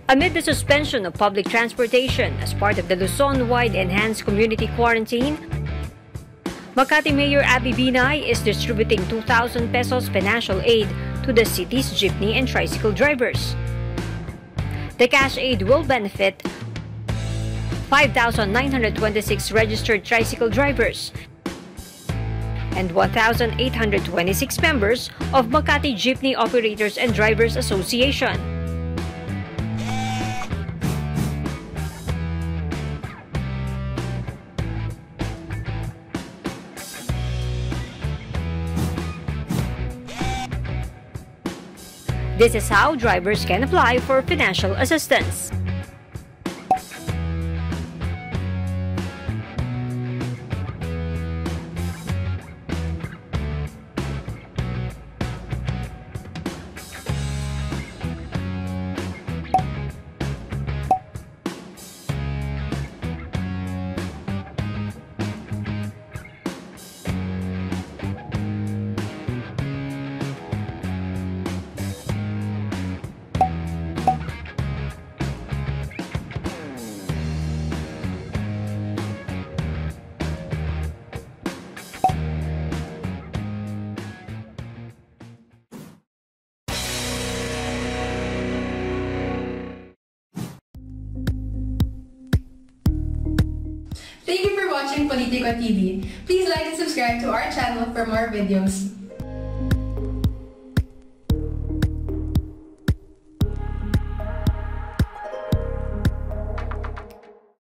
Amid the suspension of public transportation as part of the Luzon-wide enhanced community quarantine, Makati Mayor Abby Binay is distributing 2,000 pesos financial aid to the city's jeepney and tricycle drivers. The cash aid will benefit 5,926 registered tricycle drivers and 1,826 members of Makati Jeepney Operators and Drivers Association. This is how drivers can apply for financial assistance. Thank you for watching Politico TV. Please like and subscribe to our channel for more videos.